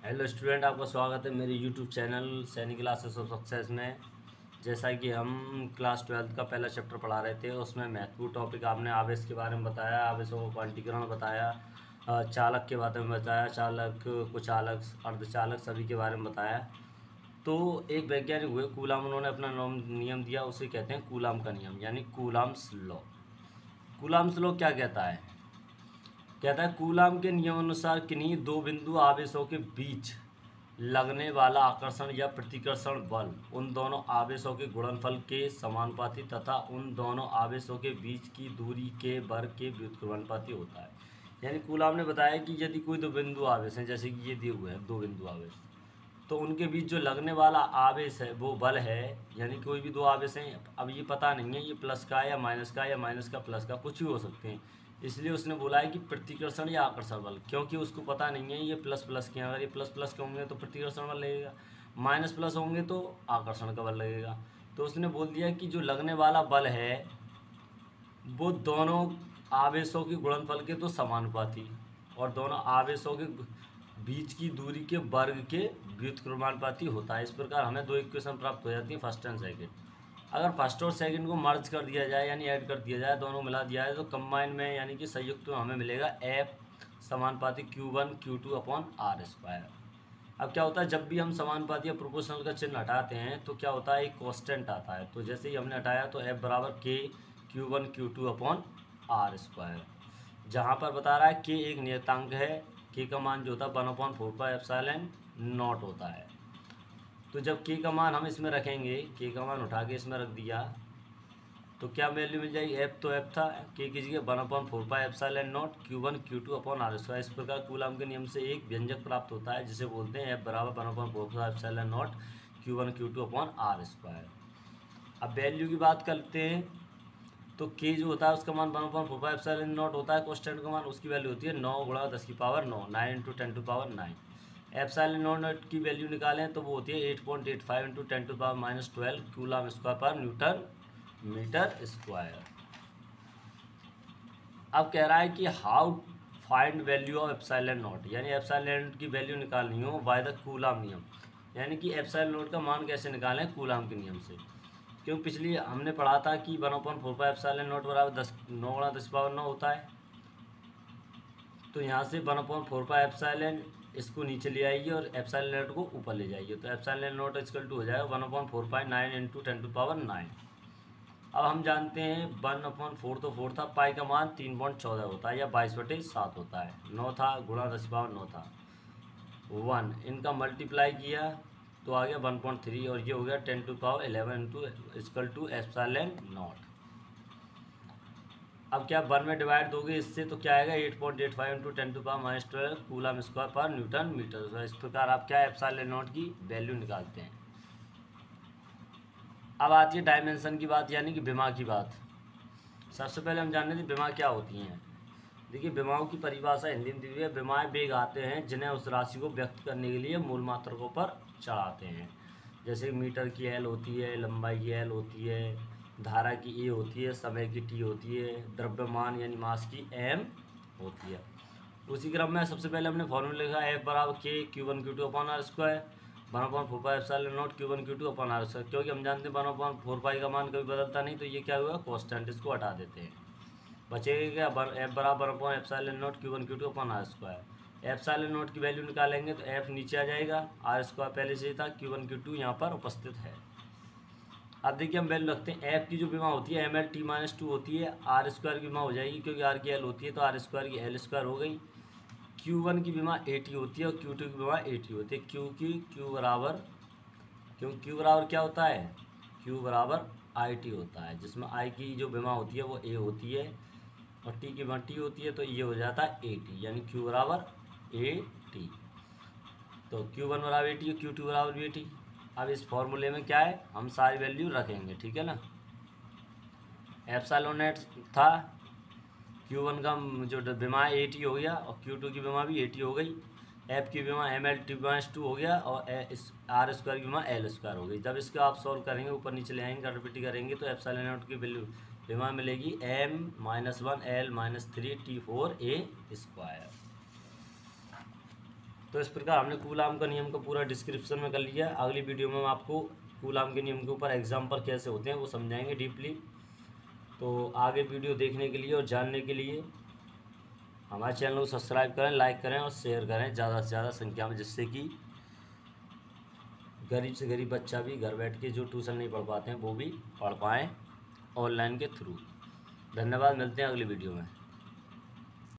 Hello student, आपका स्वागत है मेरे यूट्यूब चैनल सैनिक क्लासेस ऑफ सक्सेस में। जैसा कि हम क्लास 12 का पहला चैप्टर पढ़ा रहे थे, उसमें महत्वपूर्ण टॉपिक आपने आवेश के बारे में बताया, आवेशों का क्वांटीकरण बताया, चालक के बारे में बताया, चालक, कुचालक, अर्धचालक सभी के बारे में बताया। तो एक वैज्ञानिक हुए कूलाम, उन्होंने अपना नियम दिया, उसे कहते हैं कूलाम का नियम यानी कूलाम्स लॉ। कूलाम्स लॉ क्या कहता है? कहता है कूलाम के नियमानुसार किन्हीं दो बिंदु आवेशों के बीच लगने वाला आकर्षण या प्रतिकर्षण बल उन दोनों आवेशों के गुणनफल के समानुपाती तथा उन दोनों आवेशों के बीच की दूरी के वर्ग के व्युत्क्रमानुपाती होता है। यानी कूलाम ने बताया कि यदि कोई दो बिंदु आवेश हैं, जैसे कि ये दिए हुए हैं दो बिंदु आवेश, तो उनके बीच जो लगने वाला आवेश है वो बल है। यानी कोई भी दो आवेश हैं, अब ये पता नहीं है ये प्लस का या माइनस का प्लस का कुछ भी हो सकते हैं, इसलिए उसने बोला है कि प्रतिकर्षण या आकर्षण बल, क्योंकि उसको पता नहीं है ये प्लस प्लस के हैं। अगर ये प्लस प्लस के होंगे तो प्रतिकर्षण बल लगेगा, माइनस प्लस होंगे तो आकर्षण का बल लगेगा। तो उसने बोल दिया कि जो लगने वाला बल है वो दोनों आवेशों के गुणनफल के तो समानुपाती और दोनों आवेशों के बीच की दूरी के वर्ग के व्युत्क्रमानुपाती होता है। इस प्रकार हमें दो इक्वेशन प्राप्त हो जाती है, फर्स्ट एंड सेकंड। अगर फर्स्ट और सेकंड को मर्ज कर दिया जाए यानी ऐड कर दिया जाए, दोनों मिला दिया जाए, तो कंबाइन में यानी कि संयुक्त में हमें मिलेगा F समानुपाती Q1 Q2 upon R square. अब क्या होता है, जब भी हम समानुपाती या प्रोपोर्शनल का चिन्ह हटाते हैं तो क्या होता है, एक कांस्टेंट आता है। तो जैसे ही हमने हटाया तो F बराबर K Q1 Q2 upon R square. जहाँ पर बता रहा है K एक नियतांक है, K का मान जो होता है 1/4πε0 होता है। तो जब K का मान हम इसमें रखेंगे, K का मान उठा के इसमें रख दिया तो क्या वैल्यू मिल जाएगी, F तो F था, K की जगह 1/4πε0 Q1 Q2 upon R square. इस प्रकार कूलाम के नियम से एक व्यंजक प्राप्त होता है जिसे बोलते हैं F बराबर 1/4πε0 Q1 Q2 upon R square. अब वैल्यू की बात करते हैं तो K जो होता है उसका मान 1/4πε0 होता है, कांस्टेंट का मान, उसकी वैल्यू होती है 9 गुणा 10 की power 9, 9 into 10 to power 9। Epsilon की वैल्यू निकालें तो वो होती है 8.85 into 10 to power -12 coulomb square पर न्यूटन मीटर स्क्वायर। अब कह रहा है कि how find value of epsilon not, यानी एप्सिलॉन की वैल्यू निकालनी हो बाय द कूलम नियम, यानी कि एप्सिलॉन नॉट का मान कैसे निकालें कूलम के नियम से। क्योंकि पिछली हमने पढ़ा था कि 1/4πε0 बराबर 9 गुणा 10 पावर 9 होता है। तो यहाँ से 1/4πε इसको नीचे ले आइए और एप्सिलॉन नॉट को ऊपर ले जाइए, तो एप्सिलॉन नॉट इक्वल टू हो जाएगा 1/4π9 इंटू 10 टू पावर 9। अब हम जानते हैं 1/4 तो 4 था, पाई का मान 3.14 होता है या 22/7 होता है, 9 था गुणा 10 पावर 9 था 1, इनका मल्टीप्लाई किया तो आ गया 1.3 और ये हो गया 10 to power 11 into equal to epsilon not. अब क्या 1 में डिवाइड दोगे इससे तो क्या आएगा 8.85 into 10 to power -12 coulomb square पर न्यूटन मीटर। तो इस प्रकार आप क्या एप्सिलॉन नॉट की वैल्यू निकालते हैं। अब आती है डायमेंशन की बात यानी कि विमा की बात। सबसे पहले हम जानते थे विमा क्या होती हैं। देखिए विमाओं की परिभाषा हिंदी में दी हुई है, विमाएँ वेग आते हैं जिन्हें उस राशि को व्यक्त करने के लिए मूल मात्रकों पर चढ़ाते हैं। जैसे मीटर की एल होती है, लंबाई की एल होती है, धारा की ए होती है, समय की टी होती है, द्रव्यमान यानी मास की एम होती है। उसी क्रम में सबसे पहले हमने फॉर्मूला लिखा F बराबर K Q1 Q2 upon R square 1/4πε0 Q1 Q2 upon R square. क्योंकि हम जानते हैं 1/4π का मान कभी बदलता नहीं, तो ये क्या हुआ कांस्टेंट, इसको हटा देते हैं, बचेगा क्या F बराबर 1/4πε0 Q1 Q2 upon R square. Epsilon not की वैल्यू निकालेंगे तो F नीचे आ जाएगा, R स्क्वायर पहले से ही था, Q1 Q2 यहाँ पर उपस्थित है। अब देखिए हम वैल्यू रखते हैं, F की जो विमा होती है ML T-2 होती है, R स्क्वायर की विमा हो जाएगी क्योंकि R की L होती है तो R स्क्वायर की L स्क्वायर हो गई। Q1 की विमा AT होती है और Q2 की विमा AT होती है। Q बराबर, क्योंकि Q बराबर क्या होता है, Q बराबर IT होता है, जिसमें I की जो विमा होती है वो A होती है और T की विमा T होती है, तो ये हो जाता है AT, यानी Q बराबर AT। तो Q1 बराबर AT और Q2 बराबर AT। अब इस फॉर्मूले में क्या है, हम सारी वैल्यू रखेंगे, ठीक है ना। एप्सिलॉन नॉट था, Q1 का जो विमा है AT हो गया और Q2 की विमा भी AT हो गई, F की विमा ML T-2 हो गया और R स्क्वायर की विमा L स्क्वायर हो गई। जब इसको आप सॉल्व करेंगे, ऊपर नीचे ले आएंगे, रिपीट करेंगे, तो एप्सिलॉन नॉट की वैल्यू विमा मिलेगी M-1 L-3 T4 A square. तो इस प्रकार हमने कूलाम का नियम का पूरा डिस्क्रिप्शन में कर लिया। अगली वीडियो में हम आपको कूलाम के नियम के ऊपर एग्जाम्पल कैसे होते हैं वो समझाएंगे डीपली। तो आगे वीडियो देखने के लिए और जानने के लिए हमारे चैनल को सब्सक्राइब करें, लाइक करें और शेयर करें ज़्यादा से ज़्यादा संख्या में, जिससे कि गरीब से गरीब बच्चा भी घर बैठ के जो ट्यूशन नहीं पढ़ पाते हैं वो भी पढ़ पाएँ ऑनलाइन के थ्रू। धन्यवाद, मिलते हैं अगली वीडियो में।